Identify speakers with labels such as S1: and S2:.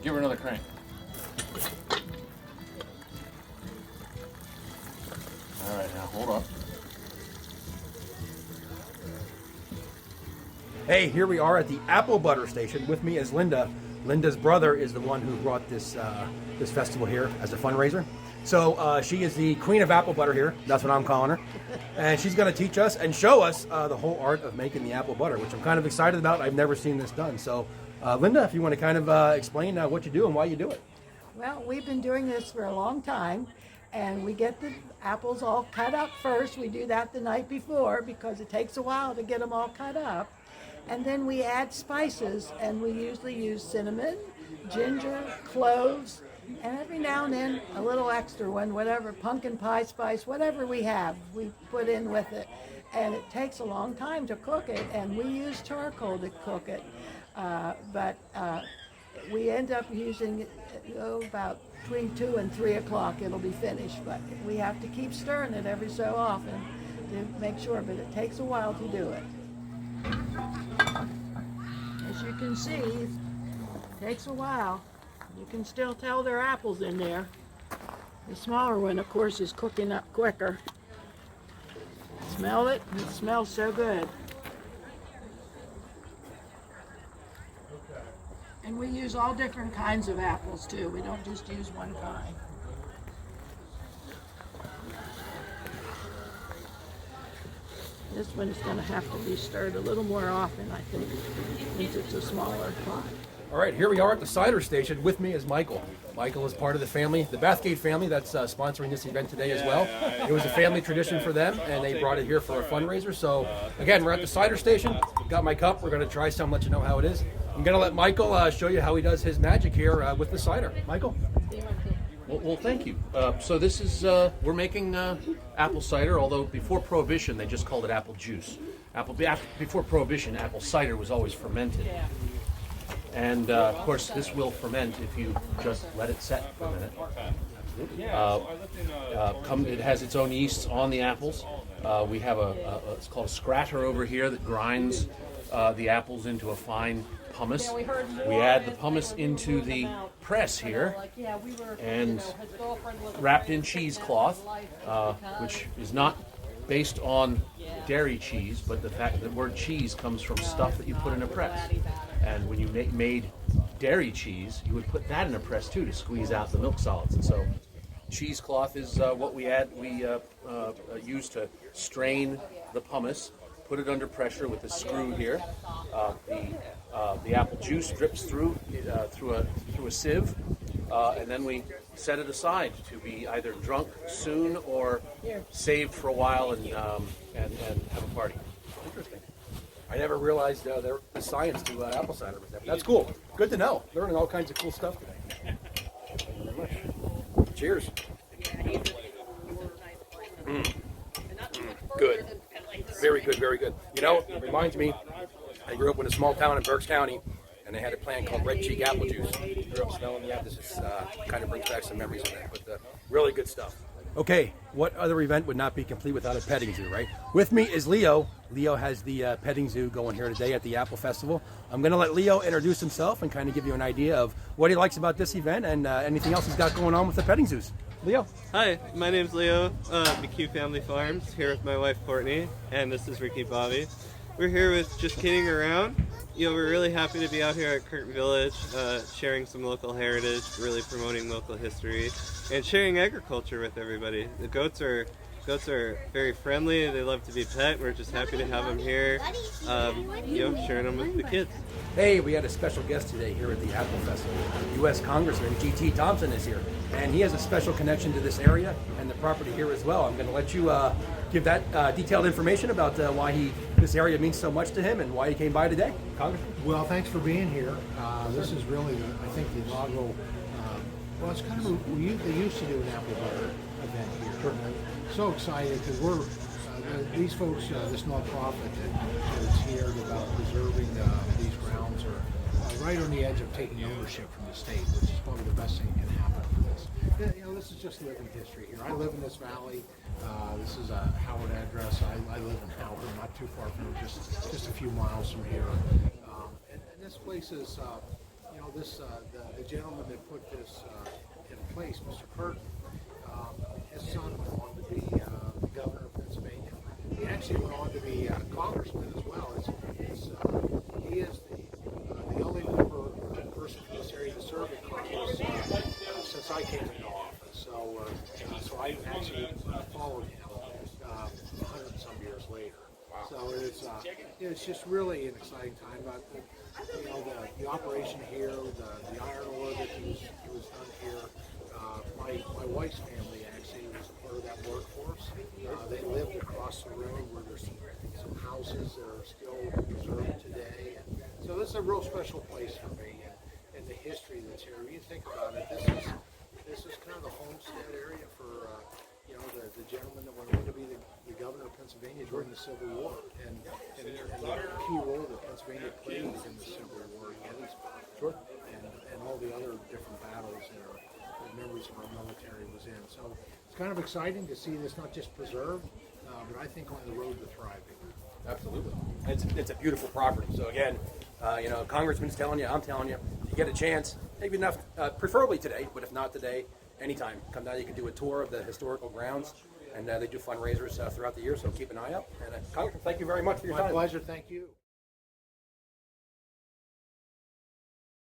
S1: Give her another crank. All right, now hold up.
S2: Hey, here we are at the apple butter station. With me is Linda. Linda's brother is the one who brought this this festival here as a fundraiser. So she is the queen of apple butter here. That's what I'm calling her. And she's going to teach us and show us the whole art of making the apple butter, which I'm kind of excited about. I've never seen this done. So Linda, if you want to kind of explain what you do and why you do it.
S3: Well, we've been doing this for a long time, and we get the apples all cut up first. We do that the night before because it takes a while to get them all cut up. And then we add spices, and we usually use cinnamon, ginger, cloves, and every now and then a little extra one, whatever, pumpkin pie spice, whatever we have, we put in with it. And it takes a long time to cook it, and we use charcoal to cook it. But we end up using about between 2 and 3 o'clock it'll be finished, but we have to keep stirring it every so often to make sure, but it takes a while to do it. As you can see, it takes a while. You can still tell there are apples in there. The smaller one, of course, is cooking up quicker. Smell it? It smells so good. And we use all different kinds of apples too. We don't just use one kind. This one's going to have to be stirred a little more often, I think, since it's a smaller pot.
S2: All right, here we are at the cider station. With me is Michael. Michael is part of the family, the Bathgate family, that's sponsoring this event today as well. It was a family tradition for them, and they brought it here for a fundraiser. So, again, we're at the cider station. Got my cup. We're going to try some, let you know how it is. I'm going to let Michael show you how he does his magic here with the cider. Michael?
S1: Well, thank you. So this is, we're making apple cider, although before Prohibition they just called it apple juice. Before Prohibition, apple cider was always fermented. And of course this will ferment if you just let it set for a minute. It has its own yeasts on the apples. We have it's called a scratter over here that grinds the apples into a fine pumice. We add the pumice into the press here and wrapped in cheesecloth, which is not based on dairy cheese, but the fact that the word cheese comes from stuff that you put in a press. And when you made dairy cheese, you would put that in a press too to squeeze out the milk solids. And so cheesecloth is what we use to strain the pumice, put it under pressure with a screw here. The apple juice drips through a sieve, and then we set it aside to be either drunk soon or saved for a while and have a party.
S2: Interesting. I never realized there was science to apple cider. That's cool. Good to know. Learning all kinds of cool stuff today. Thank you very much. Cheers. Good. Very good, very good. You know, it reminds me, I grew up in a small town in Berks County, and they had a plant called Red Cheek Apple Juice. Grew up smelling the apples. This kind of brings back some memories of that, but really good stuff. Okay, what other event would not be complete without a petting zoo, right? With me is Leo. Leo has the petting zoo going here today at the Apple Festival. I'm going to let Leo introduce himself and kind of give you an idea of what he likes about this event and anything else he's got going on with the petting zoos. Leo.
S4: Hi, my name's Leo, McHugh Family Farms, here with my wife Courtney, and this is Ricky Bobby. We're here with just kidding around. You know, we're really happy to be out here at Curtin Village, sharing some local heritage, really promoting local history, and sharing agriculture with everybody. The goats are very friendly. They love to be pet. We're just happy to have them here, sharing them with the kids.
S2: Hey, we had a special guest today here at the Apple Festival. U.S. Congressman G.T. Thompson is here, and he has a special connection to this area and the property here as well. I'm going to let you give that detailed information about why this area means so much to him and why he came by today. Congressman?
S5: Well, thanks for being here. This is really, I think, the inaugural. Well, it's kind of they used to do an apple butter event here. Sure. I'm so excited because we're these folks, this nonprofit that's here about preserving these grounds are right on the edge of taking ownership from the state, which is probably the best thing that can happen for this. You know, this is just living history here. I live in this valley. This is a Howard address. I live in Howard, not too far from here, just a few miles from here. And this place is you know, this the gentleman that put this in place, Mr. Curtin, his son went on to be the governor of Pennsylvania. He actually went on to be a congressman as well. He is the only person from this area to serve in Congress since I came into office. So I actually followed him 100 and some years later. So it's just really an exciting time. About the operation here, the iron ore that was done here. My wife's family actually was a part of that workforce. They lived across the road where there's some houses that are still preserved today. And so this is a real special place for me, and the history that's here. When you think about it, this is kind of the homestead area for the gentleman that went on to be the governor of Pennsylvania during the Civil War, and the key role that Pennsylvania played in the Civil War, Gettysburg, and all the other different battles that memories of our military was in. So it's kind of exciting to see this not just preserved, but I think on the road to thriving.
S2: Absolutely. It's a beautiful property. So again, Congressman's telling you, I'm telling you, if you get a chance, maybe enough, preferably today, but if not today, anytime. Come down, you can do a tour of the historical grounds, and they do fundraisers throughout the year, so keep an eye out. And Congressman, thank you very much for your time.
S5: My pleasure, thank you.